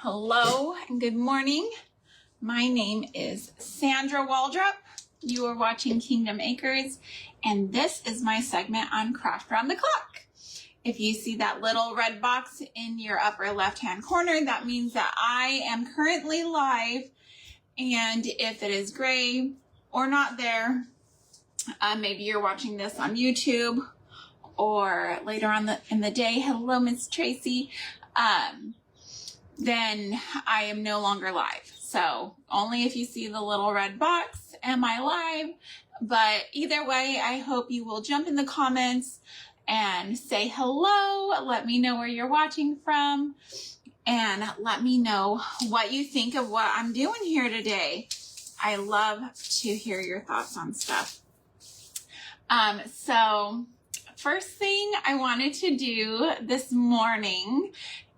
Hello and good morning. My name is Sandra Waldrop. You are watching Kingdom Acres, and this is my segment on Craft Round the Clock. If you see that little red box in your upper left-hand corner, that means that I am currently live, and if it is gray or not there, maybe you're watching this on YouTube or later on in the day. Hello, Miss Tracy. Then I am no longer live. So only if you see the little red box am I live. But either way, I hope you will jump in the comments and say hello. Let me know where you're watching from, and let me know what you think of what I'm doing here today. I love to hear your thoughts on stuff. So first thing I wanted to do this morning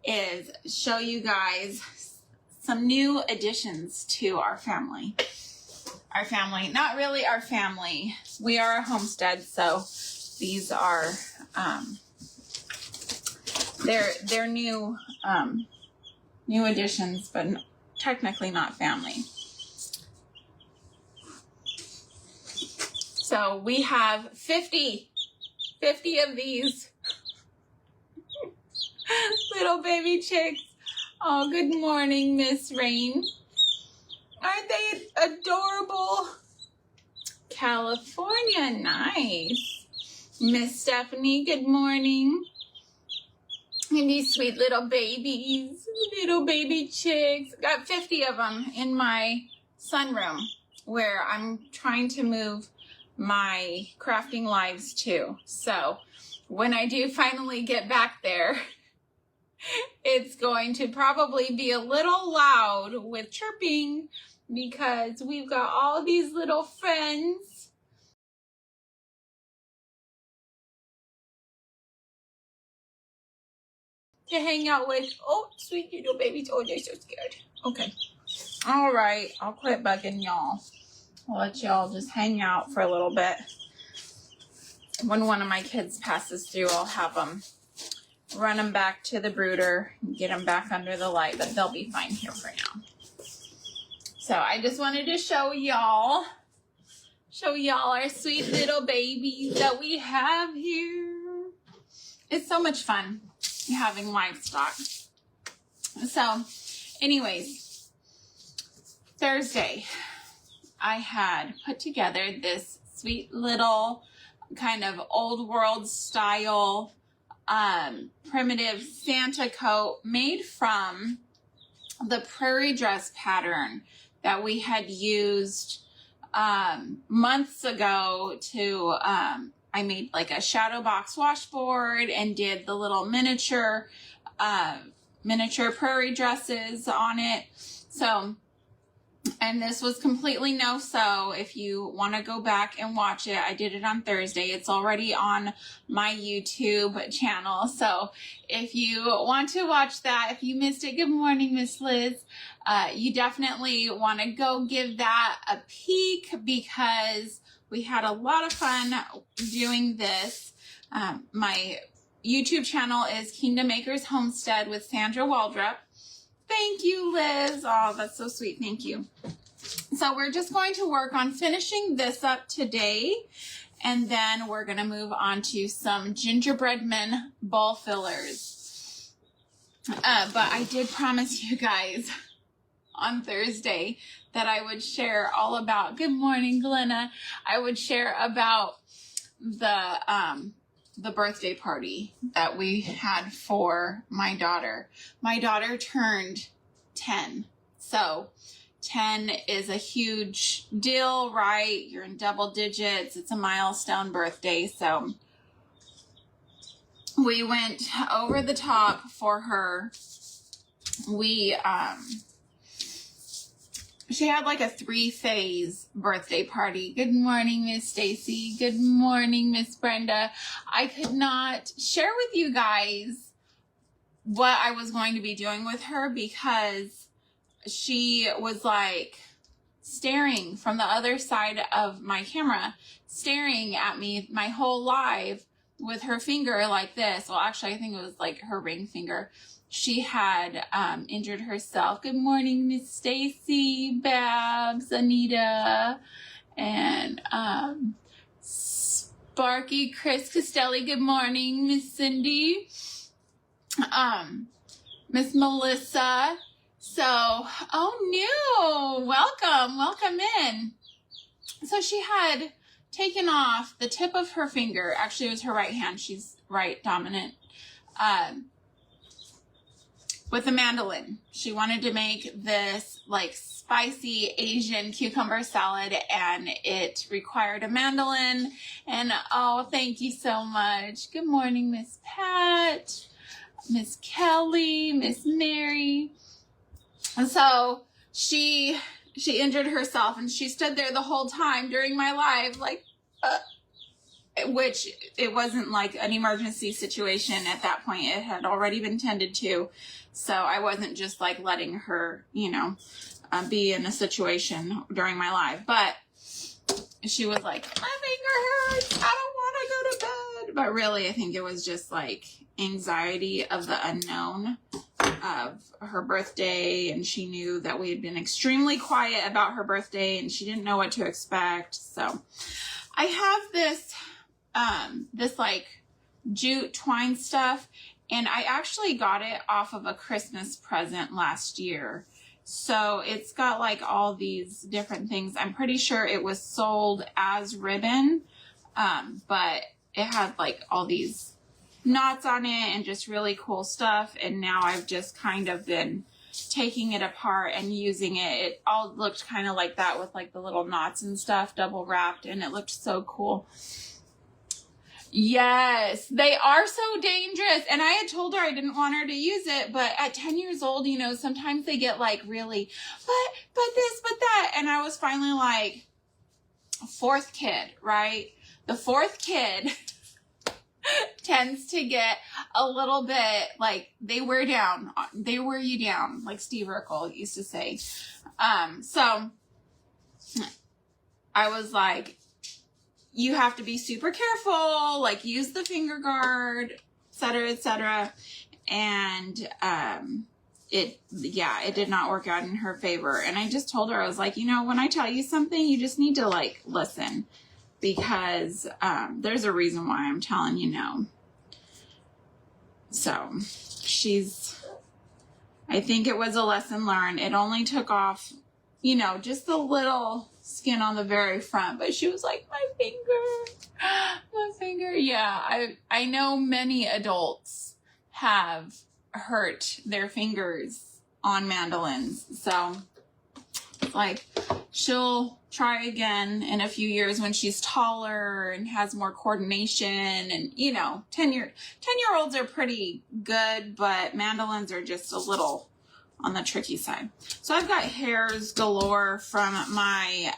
is show you guys some new additions to our family. Our family, not really our family. We are a homestead, so these are they're new new additions, but technically not family. So we have 50 of these little baby chicks. Oh, good morning, Miss Rain. Aren't they adorable? California, nice. Miss Stephanie, good morning. And these sweet little babies, little baby chicks. Got 50 of them in my sunroom where I'm trying to move my crafting lives to. So when I do finally get back there, it's going to probably be a little loud with chirping because we've got all these little friends. To hang out with. Oh, sweet little babies. Oh, they're so scared. Okay. All right. I'll quit bugging y'all. I'll let y'all just hang out for a little bit. When one of my kids passes through, I'll have them run them back to the brooder and get them back under the light, but they'll be fine here for now. So I just wanted to show y'all our sweet little babies that we have here. It's so much fun having livestock. So anyways, Thursday, I had put together this sweet little kind of old world style primitive Santa coat made from the prairie dress pattern that we had used months ago to I made like a shadow box washboard and did the little miniature prairie dresses on it. So, and this was completely no-sew. If you want to go back and watch it, I did it on Thursday. It's already on my YouTube channel. So if you want to watch that, if you missed it, good morning, Miss Liz. You definitely want to go give that a peek because we had a lot of fun doing this. My YouTube channel is Kingdom Acres Homestead with Sandra Waldrop. Thank you, Liz. Oh, that's so sweet. Thank you. So we're just going to work on finishing this up today, and then we're going to move on to some gingerbread men bowl fillers. But I did promise you guys on Thursday that I would share all about, good morning, Glenna. I would share about the birthday party that we had for my daughter. My daughter turned 10. So 10 is a huge deal, right? You're in double digits. It's a milestone birthday. So we went over the top for her. She had like a 3-phase birthday party. Good morning, Miss Stacy. Good morning, Miss Brenda. I could not share with you guys what I was going to be doing with her because she was like staring from the other side of my camera, staring at me my whole live with her finger like this. Well, actually, I think it was like her ring finger she had injured herself. Good morning, Miss Stacy, Babs, Anita, and Sparky, Chris Costelli. Good morning, Miss Cindy, Miss Melissa. So, oh, welcome in. So she had taken off the tip of her finger. Actually, it was her right hand. She's right dominant. With a mandolin. She wanted to make this like spicy Asian cucumber salad, and it required a mandolin. And oh, thank you so much. Good morning, Miss Pat, Miss Kelly, Miss Mary. And so she injured herself, and she stood there the whole time during my live, like, which it wasn't like an emergency situation at that point. It had already been tended to. So I wasn't just like letting her, you know, be in a situation during my live. But she was like, my finger hurts, I don't want to go to bed. But really, I think it was just like anxiety of the unknown of her birthday. And she knew that we had been extremely quiet about her birthday, and she didn't know what to expect. So I have this like jute twine stuff, and I actually got it off of a Christmas present last year. So it's got like all these different things. I'm pretty sure it was sold as ribbon, but it had like all these knots on it and just really cool stuff. And now I've just kind of been taking it apart and using it. It all looked kind of like that with like the little knots and stuff, double wrapped, and it looked so cool. Yes, they are so dangerous. And I had told her I didn't want her to use it, but at 10 years old, you know, sometimes they get like really, but this, but that. And I was finally like, fourth kid, right? The fourth kid tends to get a little bit like they wear you down, like Steve Urkel used to say. So I was like, you have to be super careful, like use the finger guard, et cetera, et cetera. And it did not work out in her favor. And I just told her, I was like, you know, when I tell you something, you just need to like listen, because there's a reason why I'm telling you no. So I think it was a lesson learned. It only took off, you know, just the little skin on the very front, but she was like, my finger. Yeah, I know many adults have hurt their fingers on mandolins. So like she'll try again in a few years when she's taller and has more coordination. And you know, 10-year-olds are pretty good, but mandolins are just a little on the tricky side. So I've got hairs galore from my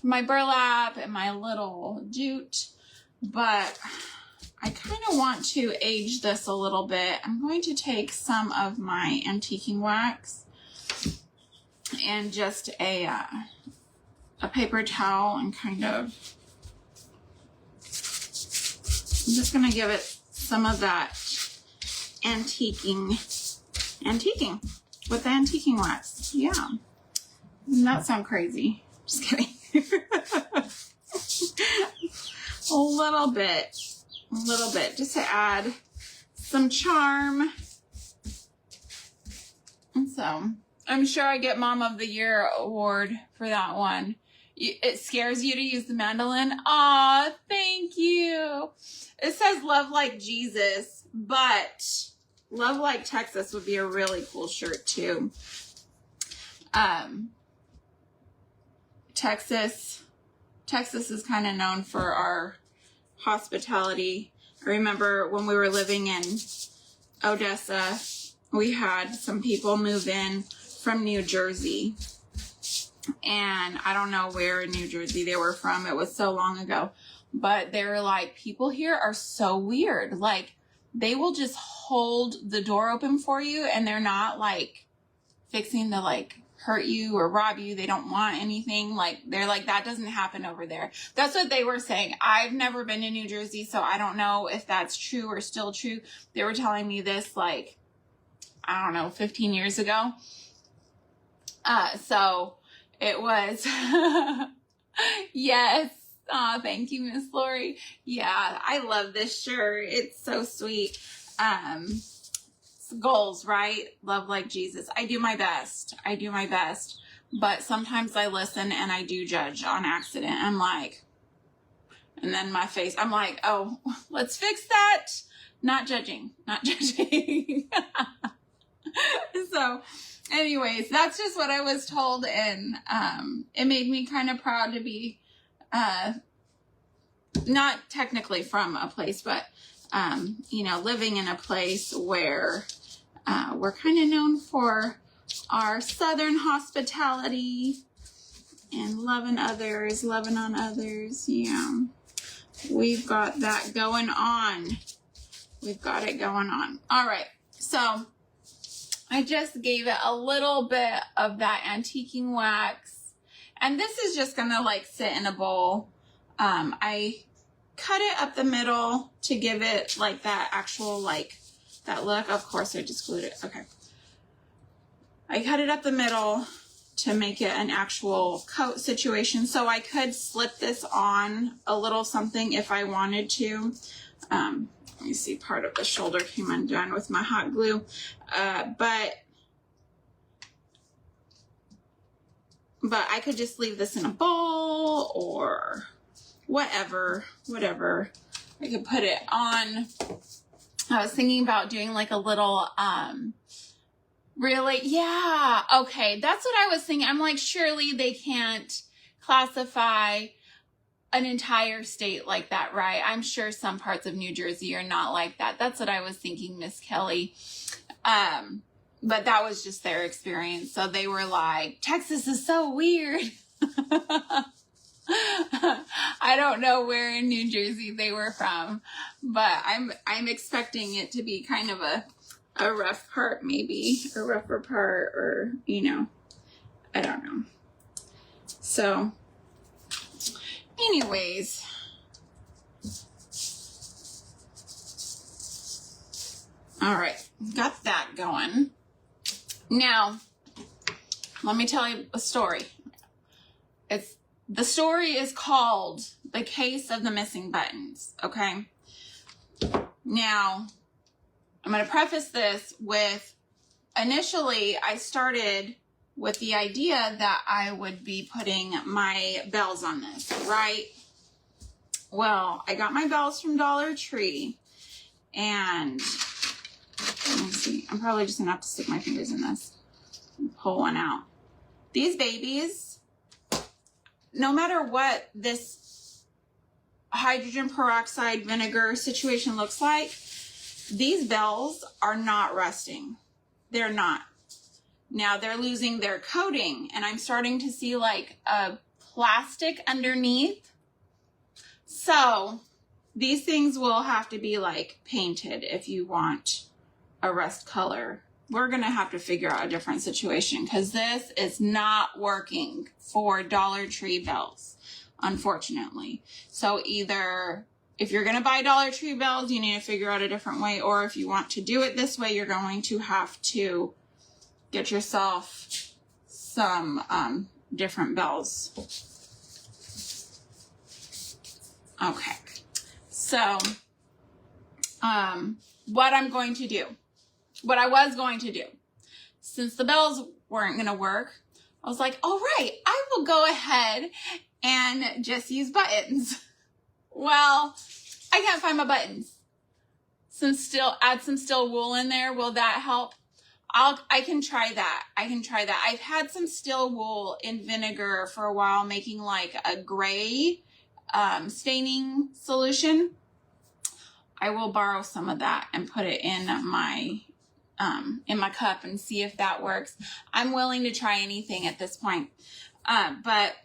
burlap and my little jute, but I kind of want to age this a little bit. I'm going to take some of my antiquing wax and just a paper towel and kind of, I'm just going to give it some of that antiquing with the antiquing wax. Yeah. Doesn't that sound crazy? Just kidding. A little bit, just to add some charm. And so I'm sure I get Mom of the Year award for that one. It scares you to use the mandolin? Aw, thank you. It says love like Jesus, but love like Texas would be a really cool shirt too. Texas is kind of known for our hospitality. I remember when we were living in Odessa, we had some people move in from New Jersey. And I don't know where in New Jersey they were from. It was so long ago. But they were like, people here are so weird. Like, they will just hold the door open for you, and they're not like fixing to like hurt you or rob you. They don't want anything. Like, they're like, that doesn't happen over there. That's what they were saying. I've never been to New Jersey, so I don't know if that's true or still true. They were telling me this like I don't know, 15 years ago. So it was, yes. Oh, thank you, Miss Lori. Yeah, I love this shirt. It's so sweet. Goals, right? Love like Jesus. I do my best. I do my best. But sometimes I listen and I do judge on accident. I'm like, and then my face, I'm like, oh, let's fix that. Not judging. Not judging. So anyways, that's just what I was told. And it made me kind of proud to be, not technically from a place, but, you know, living in a place where we're kind of known for our Southern hospitality and loving others, loving on others. Yeah, we've got that going on. We've got it going on. All right, so I just gave it a little bit of that antiquing wax, and this is just gonna like sit in a bowl. I cut it up the middle to give it like that actual like that look. Of course I just glued it. Okay, I cut it up the middle to make it an actual coat situation, so I could slip this on a little something if I wanted to. Let me see, part of the shoulder came undone with my hot glue, but I could just leave this in a bowl or whatever. I could put it on. I was thinking about doing like a little, really, yeah, okay, that's what I was thinking. I'm like, surely they can't classify an entire state like that, right? I'm sure some parts of New Jersey are not like that. That's what I was thinking, Miss Kelly. But that was just their experience. So they were like, Texas is so weird. I don't know where in New Jersey they were from, but I'm expecting it to be kind of a rough part, maybe a rougher part, or, you know, I don't know. So anyways, all right, got that going. Now, let me tell you a story. The story is called The Case of the Missing Buttons, okay? Now, I'm going to preface this with, initially, I started with the idea that I would be putting my bells on this, right? Well, I got my bells from Dollar Tree, and let me see, I'm probably just going to have to stick my fingers in this and pull one out. These babies, no matter what this hydrogen peroxide vinegar situation looks like, these bells are not rusting. They're not. Now they're losing their coating, and I'm starting to see like a plastic underneath. So these things will have to be like painted if you want a rust color. We're going to have to figure out a different situation because this is not working for Dollar Tree bells, unfortunately. So either if you're going to buy Dollar Tree bells, you need to figure out a different way, or if you want to do it this way, you're going to have to get yourself some different bells. Okay. So what I was going to do, since the bells weren't going to work, I was like, all right, I will go ahead and just use buttons. Well, I can't find my buttons. Add some steel wool in there. Will that help? I can try that. I've had some steel wool in vinegar for a while, making like a gray staining solution. I will borrow some of that and put it in my cup and see if that works. I'm willing to try anything at this point. But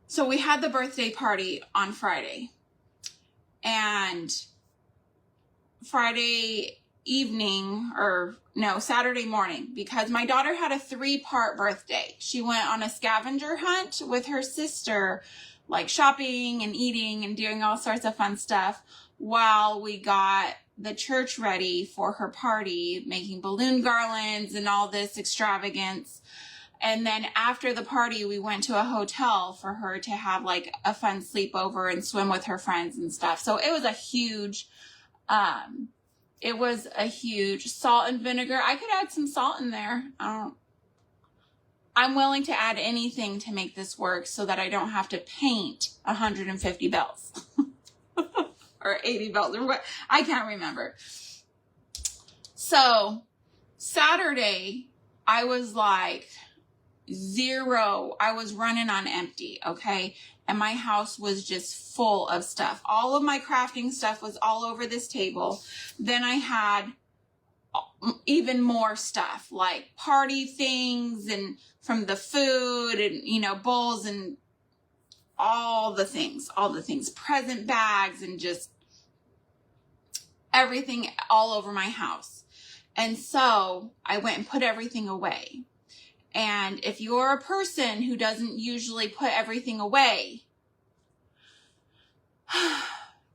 so we had the birthday party on Friday, and Saturday morning, because my daughter had a 3-part birthday. She went on a scavenger hunt with her sister, like shopping and eating and doing all sorts of fun stuff while we got the church ready for her party, making balloon garlands and all this extravagance. And then after the party, we went to a hotel for her to have like a fun sleepover and swim with her friends and stuff. So it was a huge, salt and vinegar. I could add some salt in there. I'm willing to add anything to make this work so that I don't have to paint 150 bells or 80 bells or what. I can't remember. So Saturday, I was like, zero. I was running on empty, okay? And my house was just full of stuff. All of my crafting stuff was all over this table. Then I had even more stuff, like party things and from the food and, you know, bowls and all the things, present bags and just everything all over my house. And so I went and put everything away. And if you're a person who doesn't usually put everything away,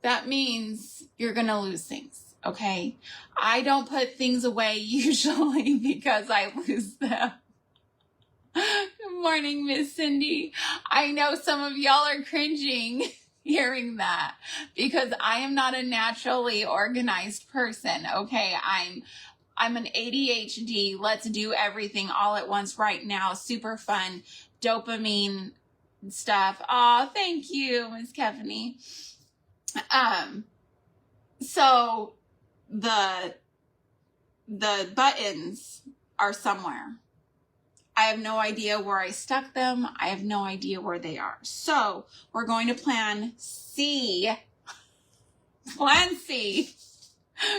that means you're going to lose things, okay? I don't put things away usually because I lose them. Good morning, Miss Cindy. I know some of y'all are cringing hearing that because I am not a naturally organized person, okay? I'm an ADHD, let's do everything all at once right now. Super fun, dopamine stuff. Oh, thank you, Miss Kevany. So the buttons are somewhere. I have no idea where I stuck them. I have no idea where they are. So we're going to plan C. Plan C.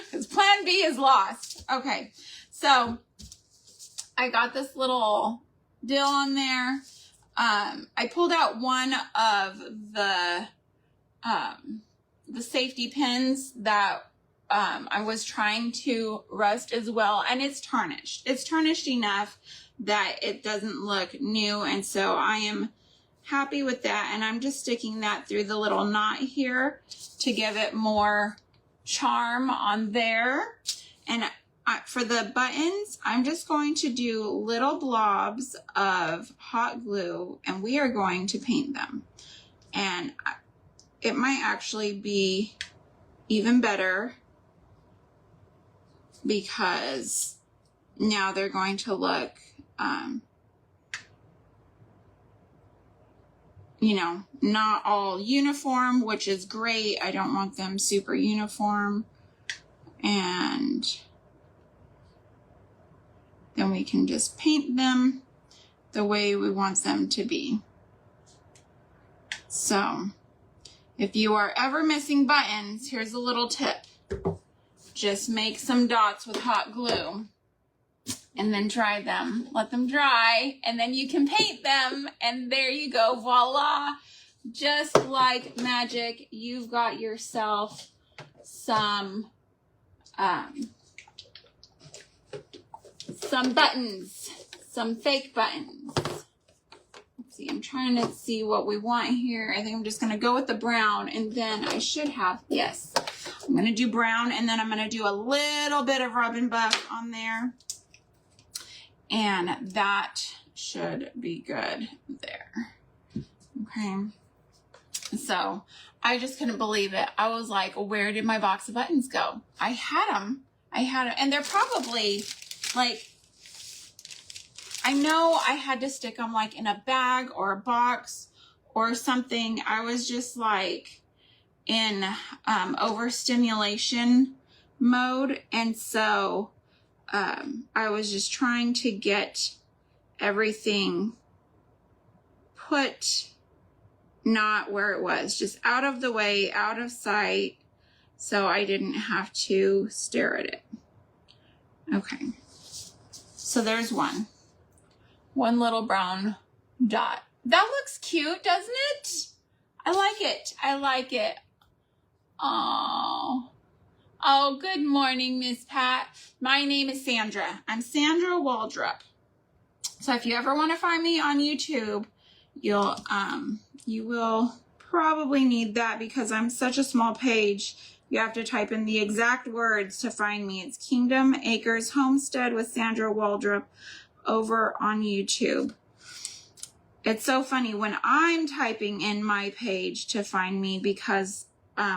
Because plan B is lost. Okay, so I got this little deal on there. I pulled out one of the safety pins that I was trying to rust as well, and it's tarnished. It's tarnished enough that it doesn't look new, and so I am happy with that, and I'm just sticking that through the little knot here to give it more charm on there. And for the buttons, I'm just going to do little blobs of hot glue and we are going to paint them. And it might actually be even better because now they're going to look, you know, not all uniform, which is great. I don't want them super uniform. And then we can just paint them the way we want them to be. So if you are ever missing buttons, here's a little tip. Just make some dots with hot glue and then dry them. Let them dry, and then you can paint them, and there you go. Voila. Just like magic, you've got yourself some buttons, some fake buttons. Let's see, I'm trying to see what we want here. I think I'm just going to go with the brown, and then I should have, yes, I'm going to do brown, and then I'm going to do a little bit of rub and buff on there. And that should be good there. Okay. So I just couldn't believe it. I was like, where did my box of buttons go? I had them. And they're probably like, I know I had to stick them like in a bag or a box or something. I was just like in overstimulation mode. And so I was just trying to get everything put not where it was, just out of the way, out of sight, so I didn't have to stare at it. Okay, so there's one little brown dot. That looks cute, doesn't it? I like it. I like it. Oh, good morning, Miss Pat. My name is Sandra. I'm Sandra Waldrop. So if you ever want to find me on YouTube, you will probably need that because I'm such a small page You have to type in the exact words to find me. It's Kingdom Acres Homestead with Sandra Waldrop over on YouTube. It's so funny when I'm typing in my page to find me, because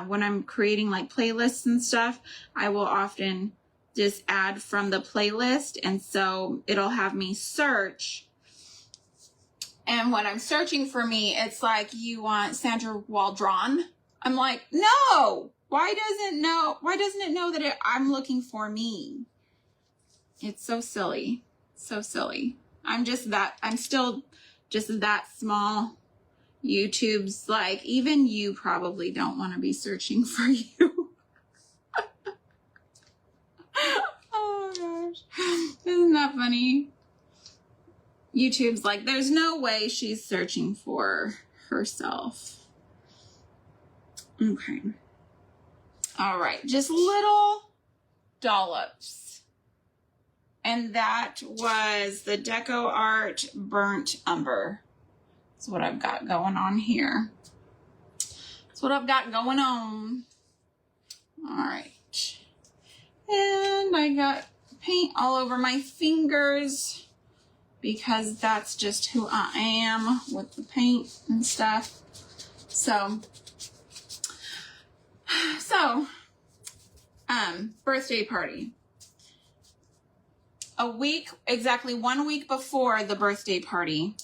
when I'm creating like playlists and stuff, I will often just add from the playlist, and so it'll have me search. And when I'm searching for me, it's like, you want Sandra Waldron? I'm like, no. Why doesn't it know that I'm looking for me? It's so silly. So silly. I'm still just that small. YouTube's like, even you probably don't want to be searching for you. Oh gosh. Isn't that funny? YouTube's like, there's no way she's searching for herself. Okay. All right. Just little dollops. And that was the Deco Art Burnt Umber. That's what I've got going on here. That's what I've got going on. All right. And I got paint all over my fingers, because that's just who I am with the paint and stuff. So, birthday party. Exactly 1 week before the birthday party,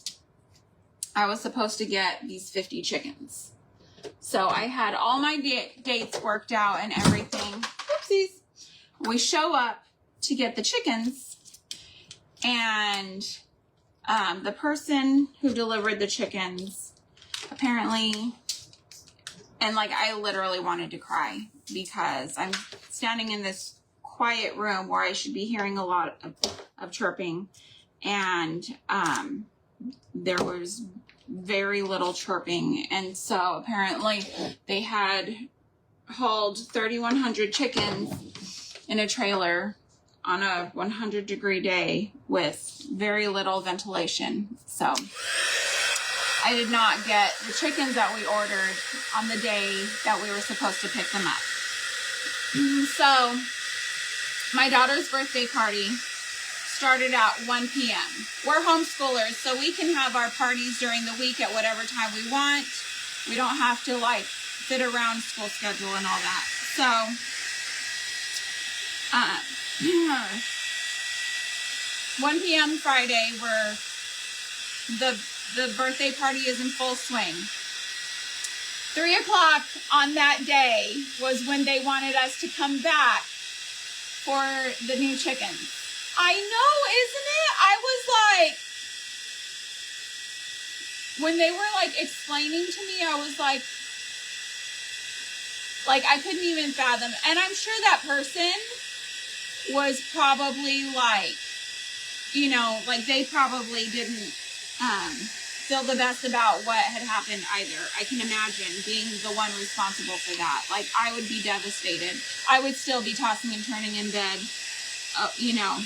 I was supposed to get these 50 chickens. So I had all my dates worked out and everything. Whoopsies. We show up to get the chickens, and the person who delivered the chickens apparently, and like I literally wanted to cry, because I'm standing in this quiet room where I should be hearing a lot of chirping, and there was very little chirping. And so apparently they had hauled 3,100 chickens in a trailer on a 100-degree day with very little ventilation. So I did not get the chickens that we ordered on the day that we were supposed to pick them up. So my daughter's birthday party started at 1 p.m. We're homeschoolers, so we can have our parties during the week at whatever time we want. We don't have to like fit around school schedule and all that. So, 1 p.m. Friday, where the birthday party is in full swing. 3 o'clock on that day was when they wanted us to come back for the new chickens. I know, isn't it? I was like, when they were like explaining to me, I was like I couldn't even fathom. And I'm sure that person was probably like, you know, like they probably didn't feel the best about what had happened either. I can imagine being the one responsible for that. Like, I would be devastated. I would still be tossing and turning in bed, you know,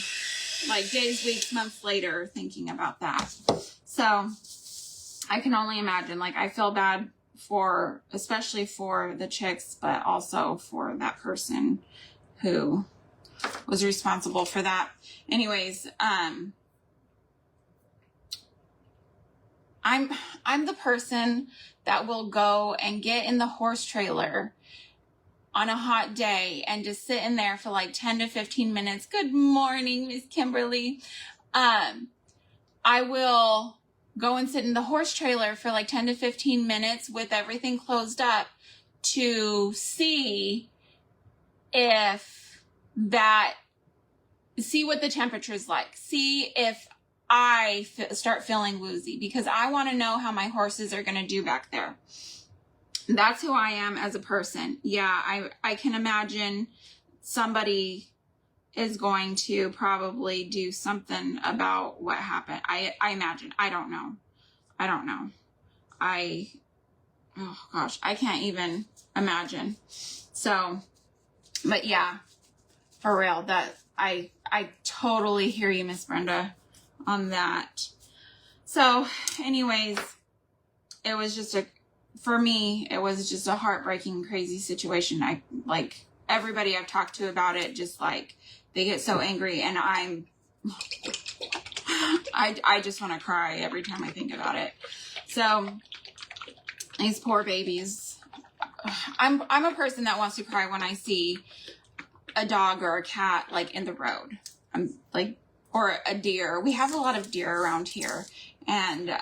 like days, weeks, months later thinking about that. So I can only imagine. Like, I feel bad for, especially for the chicks, but also for that person who was responsible for that. Anyways, I'm the person that will go and get in the horse trailer on a hot day and just sit in there for like 10 to 15 minutes. Good morning, Miss Kimberly. I will go and sit in the horse trailer for like 10 to 15 minutes with everything closed up to see see what the temperature's like. See if I start feeling woozy, because I want to know how my horses are going to do back there. That's who I am as a person. Yeah, I can imagine somebody is going to probably do something about what happened. I imagine. I don't know. Oh gosh, I can't even imagine. So, but yeah, for real, that I totally hear you, Miss Brenda, on that. So anyways, it was just for me, it was just a heartbreaking, crazy situation. I like everybody I've talked to about it, just like they get so angry, and I just want to cry every time I think about it. So these poor babies. I'm a person that wants to cry when I see a dog or a cat like in the road. I'm like, or a deer. We have a lot of deer around here, and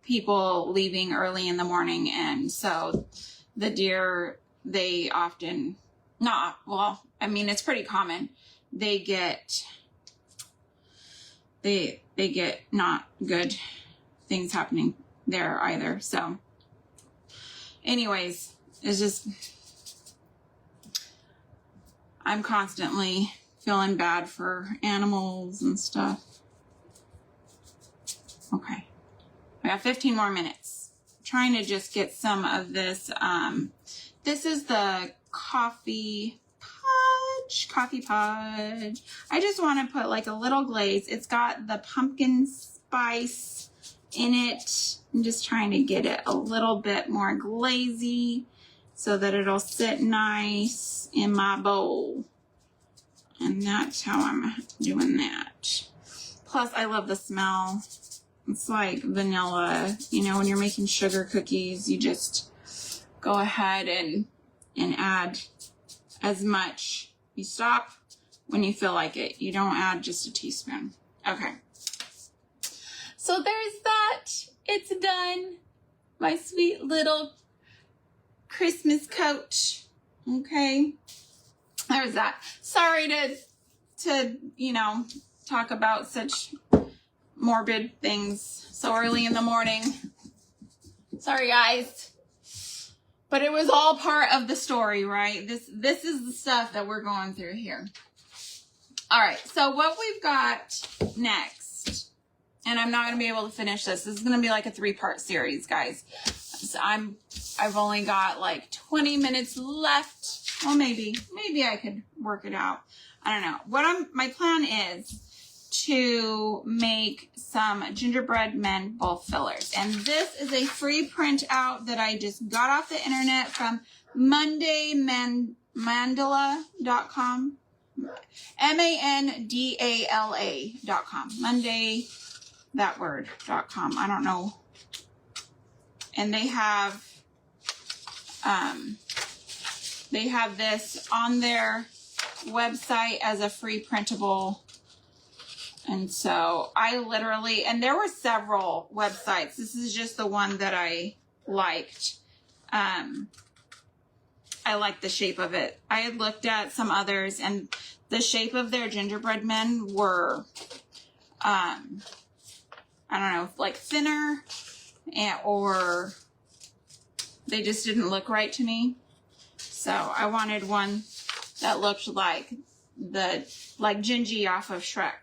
people leaving early in the morning, and so the deer, they often not, well, I mean, it's pretty common. They get not good things happening there either. So anyways, it's just, I'm constantly feeling bad for animals and stuff. Okay. I got 15 more minutes. I'm trying to just get some of this. This is the coffee pudge. I just want to put like a little glaze. It's got the pumpkin spice in it. I'm just trying to get it a little bit more glazy so that it'll sit nice in my bowl. And that's how I'm doing that. Plus, I love the smell. It's like vanilla. You know, when you're making sugar cookies, you just go ahead and add as much. You stop when you feel like it. You don't add just a teaspoon. Okay. So there's that. It's done. My sweet little Christmas coat. Okay. There's that. Sorry to, you know, talk about such morbid things so early in the morning. Sorry, guys. But it was all part of the story, right? This is the stuff that we're going through here. All right, so what we've got next, and I'm not going to be able to finish this. This is going to be like a 3-part series, guys. So I've only got like 20 minutes left. Well, maybe I could work it out. I don't know. My plan is to make some gingerbread men bowl fillers. And this is a free printout that I just got off the internet from Mandala.com. Mandala.com. Monday, that word.com. I don't know. And they have this on their website as a free printable. And so I literally, and there were several websites. This is just the one that I liked. I liked the shape of it. I had looked at some others, and the shape of their gingerbread men were, I don't know, like thinner, or they just didn't look right to me. So I wanted one that looked like Gingy off of Shrek.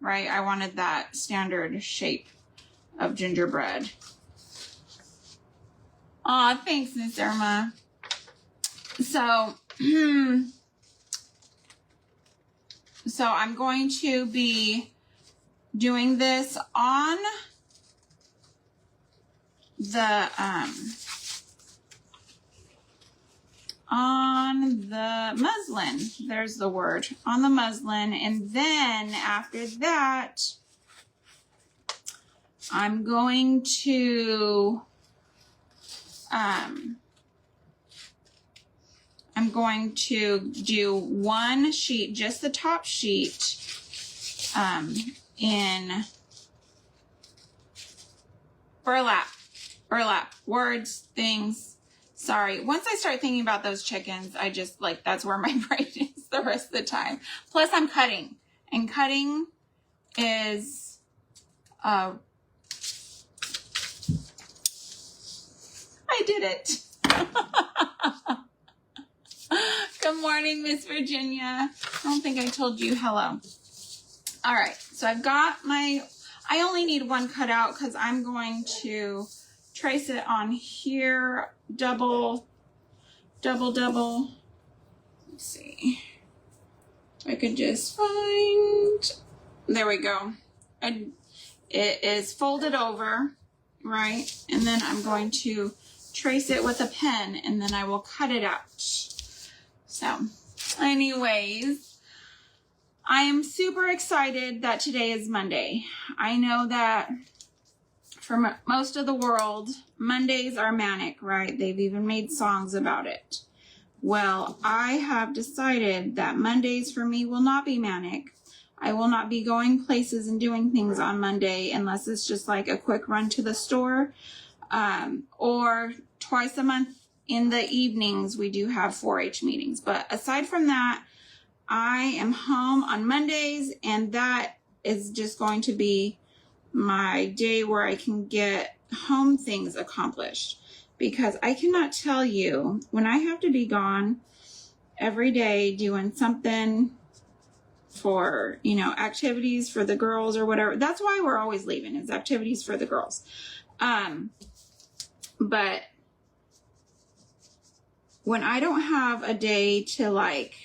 Right? I wanted that standard shape of gingerbread. Aw, thanks, Miss Irma. So, so I'm going to be doing this on the muslin. There's the word. On the muslin. And then after that, I'm going to do one sheet, just the top sheet, in burlap, words, things. Sorry. Once I start thinking about those chickens, I just like, that's where my brain is the rest of the time. Plus I'm cutting, and cutting is, I did it. Good morning, Miss Virginia. I don't think I told you hello. All right. So I've got I only need one cut out because I'm going to trace it on here. Double. Let's see. I could just find, there we go. And it is folded over, right? And then I'm going to trace it with a pen, and then I will cut it out. So anyways, I am super excited that today is Monday. I know that for most of the world, Mondays are manic, right? They've even made songs about it. Well, I have decided that Mondays for me will not be manic. I will not be going places and doing things on Monday unless it's just like a quick run to the store. Or twice a month in the evenings, we do have 4-H meetings. But aside from that, I am home on Mondays, and that is just going to be my day where I can get home things accomplished. Because I cannot tell you, when I have to be gone every day doing something for, you know, activities for the girls or whatever. That's why we're always leaving, is activities for the girls. But when I don't have a day to, like,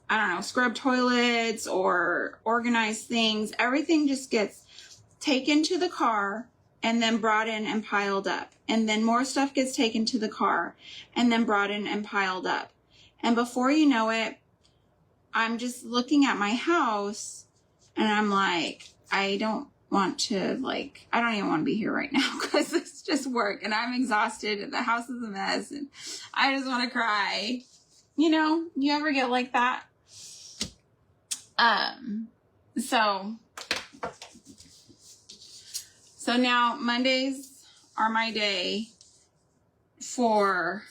I don't know, scrub toilets or organize things, everything just gets taken to the car and then brought in and piled up. And then more stuff gets taken to the car and then brought in and piled up. And before you know it, I'm just looking at my house and I'm like, I don't want to, like, I don't even want to be here right now because it's just work and I'm exhausted and the house is a mess and I just want to cry. You know, you ever get like that? So now Mondays are my day for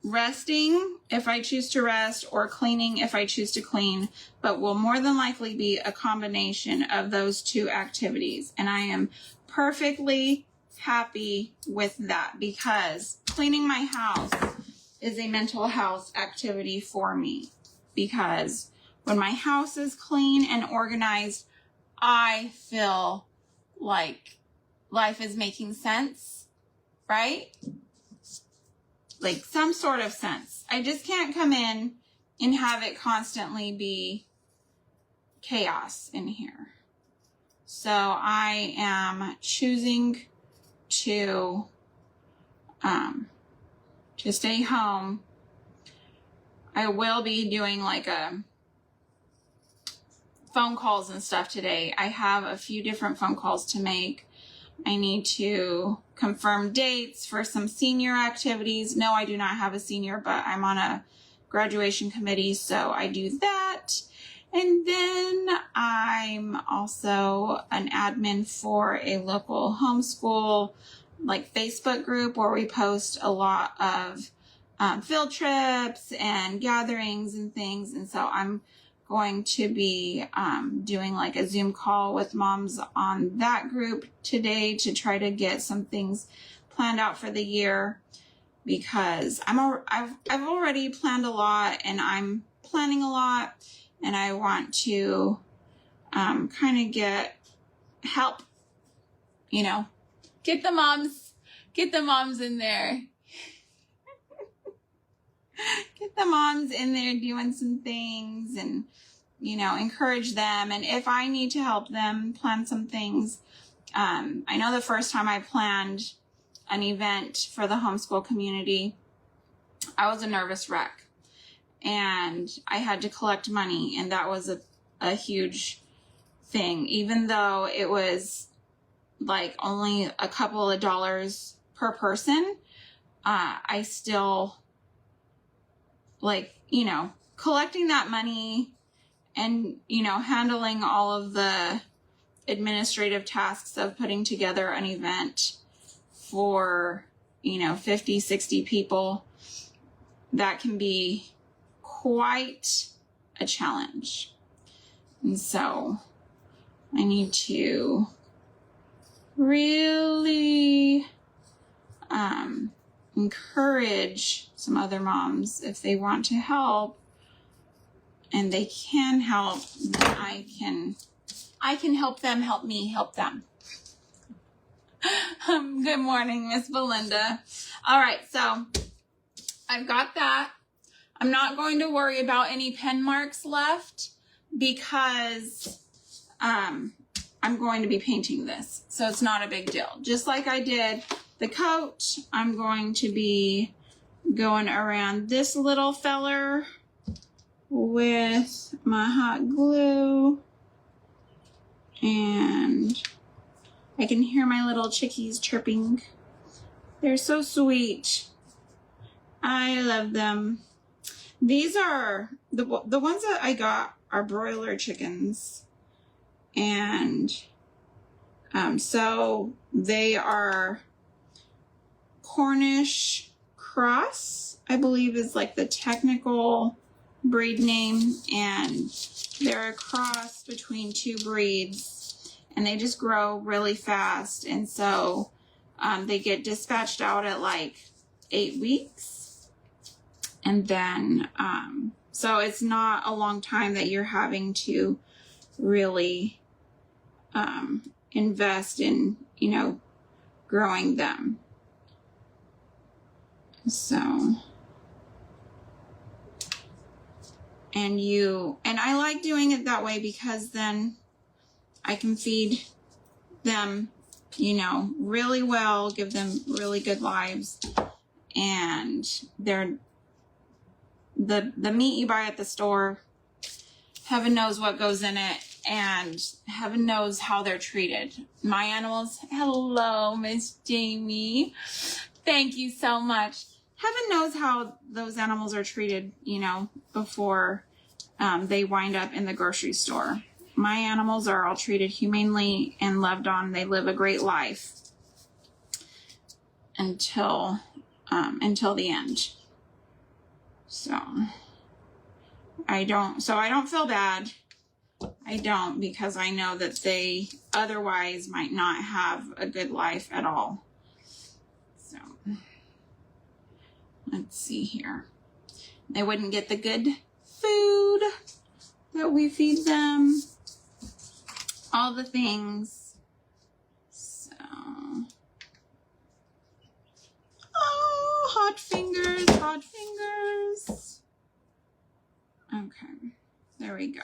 resting if I choose to rest, or cleaning if I choose to clean, but will more than likely be a combination of those two activities. And I am perfectly happy with that, because cleaning my house is a mental health activity for me, because when my house is clean and organized, I feel like life is making sense, right? Like some sort of sense. I just can't come in and have it constantly be chaos in here. So I am choosing to stay home. I will be doing like phone calls and stuff today. I have a few different phone calls to make. I need to confirm dates for some senior activities. No, I do not have a senior, but I'm on a graduation committee, so I do that. And then I'm also an admin for a local homeschool, like, Facebook group where we post a lot of field trips and gatherings and things. And so I'm going to be doing like a Zoom call with moms on that group today to try to get some things planned out for the year, because I've already planned a lot and I'm planning a lot, and I want to kind of get help, you know, get the moms in there. Get the moms in there doing some things and, you know, encourage them. And if I need to help them plan some things, I know the first time I planned an event for the homeschool community, I was a nervous wreck and I had to collect money. And that was a huge thing, even though it was like only a couple of dollars per person. I still, like, you know, collecting that money and, you know, handling all of the administrative tasks of putting together an event for, you know, 50, 60 people, that can be quite a challenge. And so I need to really encourage some other moms, if they want to help and they can help, I can help them help me help them. Good morning, Miss Belinda. All right, so I've got that. I'm not going to worry about any pen marks left because I'm going to be painting this, so it's not a big deal. Just like I did the coat, I'm going to be going around this little feller with my hot glue. And I can hear my little chickies chirping. They're so sweet. I love them. These are, the ones that I got are broiler chickens. And so they are Cornish cross, I believe is like the technical breed name. And they're a cross between two breeds. And they just grow really fast. And so they get dispatched out at like 8 weeks. And then, so it's not a long time that you're having to really invest in, you know, growing them. So, and I like doing it that way because then I can feed them, you know, really well, give them really good lives, and they're the meat you buy at the store, heaven knows what goes in it, and heaven knows how they're treated. My animals, hello, Miss Jamie. Thank you so much. Heaven knows how those animals are treated, you know, before they wind up in the grocery store. My animals are all treated humanely and loved on. They live a great life until the end. So I don't feel bad. I don't, because I know that they otherwise might not have a good life at all. So let's see here. They wouldn't get the good food that we feed them. All the things. So, oh, hot fingers, hot fingers. Okay, there we go.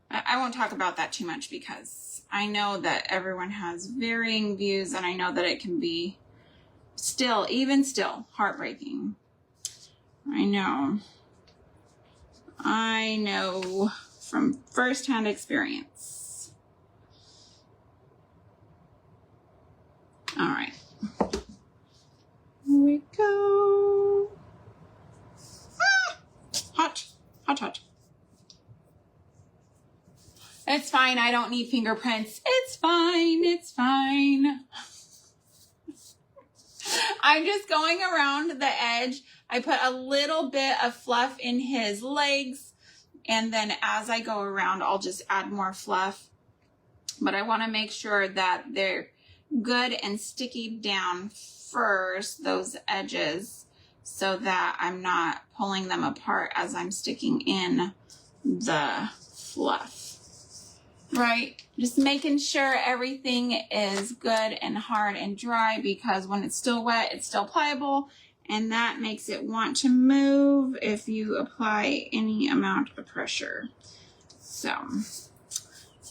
I won't talk about that too much because I know that everyone has varying views, and I know that it can be even still, heartbreaking. I know from firsthand experience. All right. Here we go. Ah! Hot, hot, hot. It's fine. I don't need fingerprints. It's fine. It's fine. I'm just going around the edge. I put a little bit of fluff in his legs, and then as I go around, I'll just add more fluff. But I want to make sure that they're good and sticky down first, those edges, so that I'm not pulling them apart as I'm sticking in the fluff. Right? Just making sure everything is good and hard and dry, because when it's still wet, it's still pliable, and that makes it want to move if you apply any amount of pressure. So,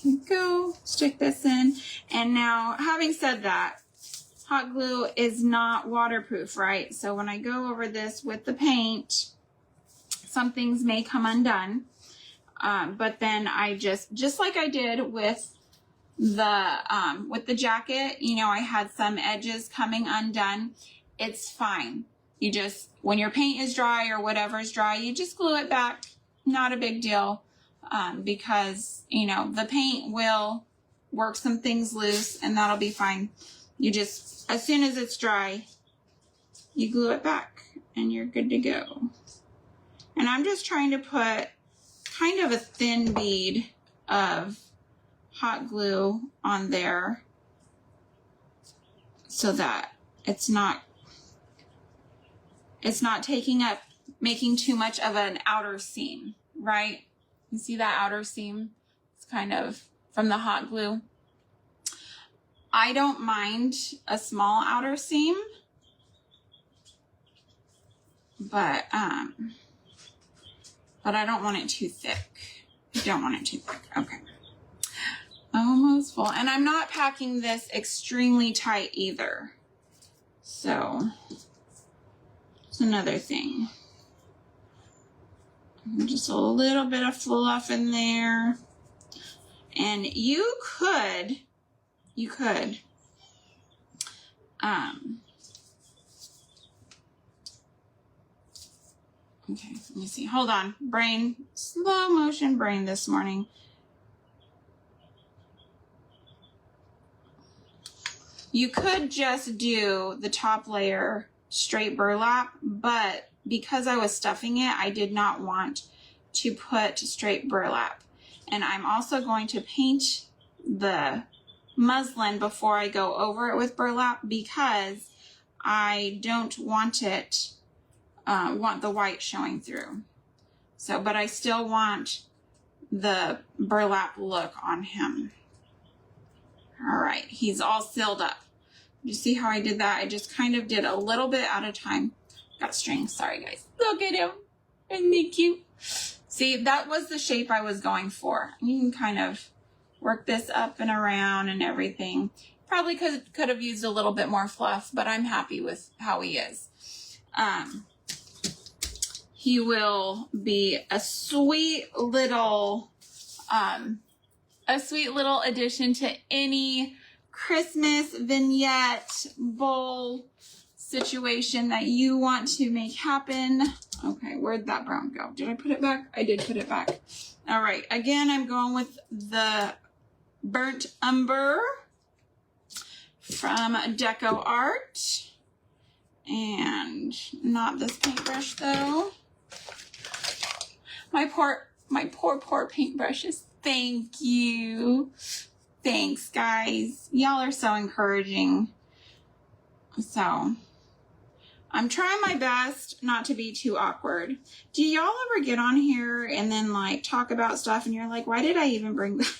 here we go. Stick this in. And now, having said that, hot glue is not waterproof, right? So when I go over this with the paint, some things may come undone. But then I just like I did with the jacket, you know, I had some edges coming undone. It's fine. You just, when your paint is dry or whatever is dry, you just glue it back. Not a big deal. Because, you know, the paint will work some things loose, and that'll be fine. You just, as soon as it's dry, you glue it back and you're good to go. And I'm just trying to put kind of a thin bead of hot glue on there so that it's not taking up, making too much of an outer seam, right? You see that outer seam? It's kind of from the hot glue. I don't mind a small outer seam, but I don't want it too thick. I don't want it too thick. Okay. Almost full. And I'm not packing this extremely tight either. So it's another thing. Just a little bit of fluff in there. And you could, okay, let me see. Hold on. Brain, slow motion brain this morning. You could just do the top layer straight burlap, but because I was stuffing it, I did not want to put straight burlap. And I'm also going to paint the muslin before I go over it with burlap because I don't want it, want the white showing through. So, but I still want the burlap look on him. All right, he's all sealed up. You see how I did that? I just kind of did a little bit at a time. Got strings, sorry guys. Look at him, isn't he cute? See, that was the shape I was going for. You can kind of work this up and around and everything. Probably could have used a little bit more fluff, but I'm happy with how he is. He will be a sweet little addition to any Christmas vignette bowl situation that you want to make happen. Okay, where'd that brown go? Did I put it back? I did put it back. All right, again, I'm going with the burnt umber from Decor Art. And not this paintbrush though. My poor paintbrushes. Thank you. Thanks, guys. Y'all are so encouraging. So, I'm trying my best not to be too awkward. Do y'all ever get on here and then like talk about stuff and you're like, why did I even bring that?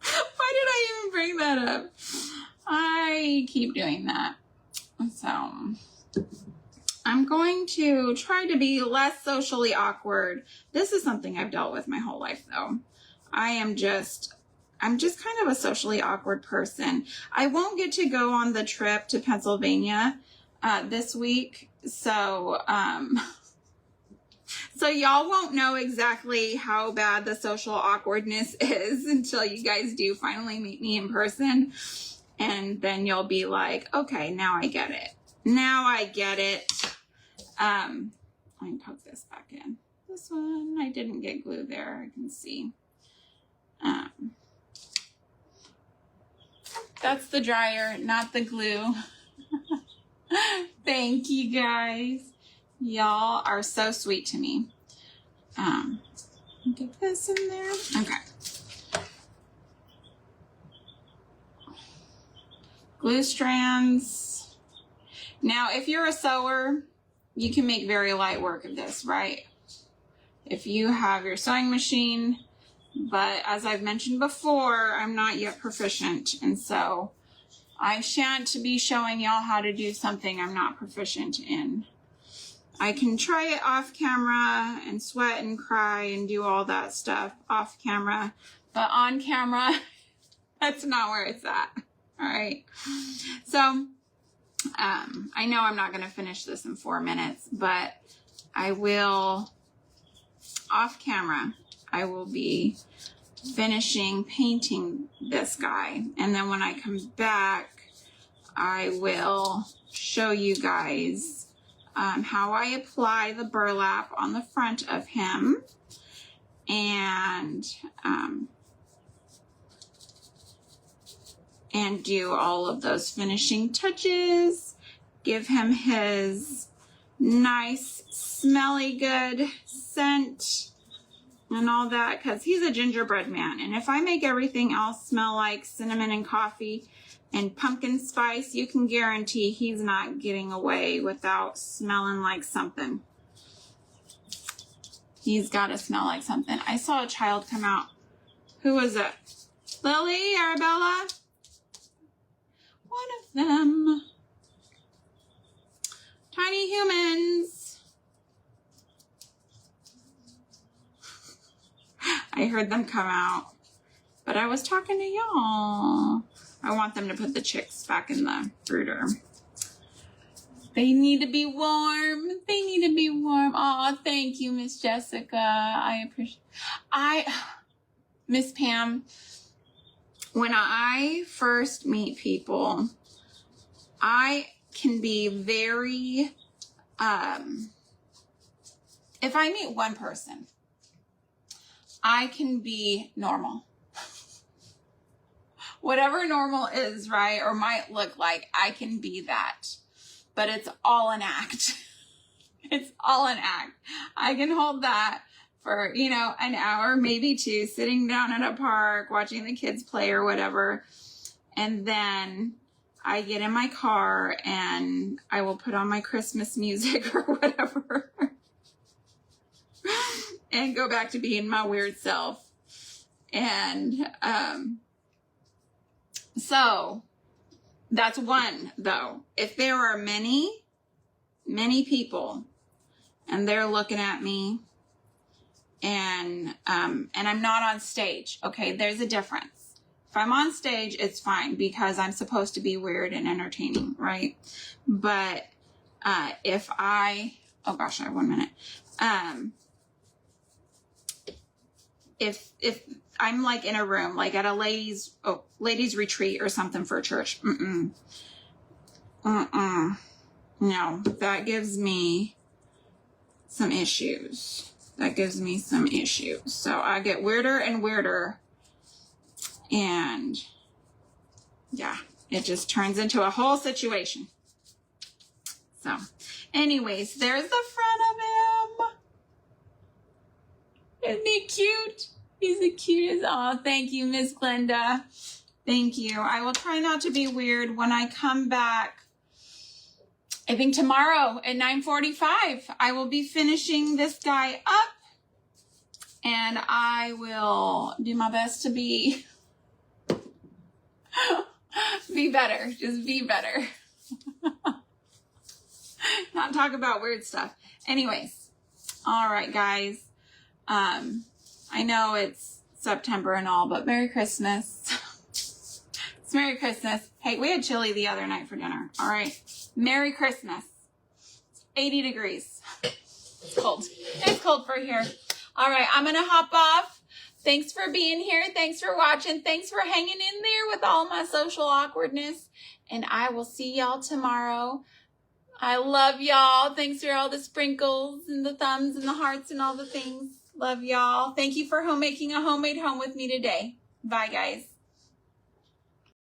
Why did I even bring that up? I keep doing that. So, I'm going to try to be less socially awkward. This is something I've dealt with my whole life though. I'm just kind of a socially awkward person. I won't get to go on the trip to Pennsylvania this week. So, so y'all won't know exactly how bad the social awkwardness is until you guys do finally meet me in person. And then you'll be like, okay, now I get it. Now I get it. Let me poke this back in. This one, I didn't get glue there, I can see. That's the dryer, not the glue. Thank you guys. Y'all are so sweet to me. Get this in there. Okay. Glue strands. Now, if you're a sewer, you can make very light work of this, right? If you have your sewing machine, but as I've mentioned before, I'm not yet proficient, and so I shan't be showing y'all how to do something I'm not proficient in. I can try it off camera and sweat and cry and do all that stuff off camera, but on camera, that's not where it's at. All right. So, I know I'm not going to finish this in 4 minutes, but I will, off camera, I will be finishing painting this guy. And then when I come back, I will show you guys how I apply the burlap on the front of him. And do all of those finishing touches, give him his nice, smelly good scent and all that, because he's a gingerbread man. And if I make everything else smell like cinnamon and coffee and pumpkin spice, you can guarantee he's not getting away without smelling like something. He's got to smell like something. I saw a child come out. Who was it? Lily, Arabella? One of them. Tiny humans. I heard them come out, but I was talking to y'all. I want them to put the chicks back in the brooder. They need to be warm. They need to be warm. Oh, thank you, Miss Jessica. I appreciate. Miss Pam, when I first meet people, I can be very, if I meet one person, I can be normal. Whatever normal is, right, or might look like, I can be that. But it's all an act. It's all an act. I can hold that for, you know, an hour, maybe two, sitting down at a park, watching the kids play or whatever. And then I get in my car and I will put on my Christmas music or whatever and go back to being my weird self. And so that's one, though. If there are many, many people and they're looking at me and I'm not on stage, okay, there's a difference. If I'm on stage, it's fine because I'm supposed to be weird and entertaining, right? But if I, oh gosh, I have 1 minute. If I'm like in a room, like at a ladies retreat or something for a church, no, that gives me some issues. That gives me some issues. So I get weirder and weirder. And yeah, it just turns into a whole situation. So anyways, there's the front of him. Isn't he cute? He's the cutest. Oh, thank you, Miss Glenda. Thank you. I will try not to be weird when I come back. I think tomorrow at 9:45, I will be finishing this guy up. And I will do my best to be better. Just be better. Not talk about weird stuff. Anyways. All right, guys. I know it's September and all, but Merry Christmas. It's Merry Christmas. Hey, we had chili the other night for dinner. All right. Merry Christmas. It's 80 degrees. It's cold. It's cold for here. All right. I'm going to hop off. Thanks for being here. Thanks for watching. Thanks for hanging in there with all my social awkwardness. And I will see y'all tomorrow. I love y'all. Thanks for all the sprinkles and the thumbs and the hearts and all the things. Love y'all. Thank you for making a homemade home with me today. Bye, guys.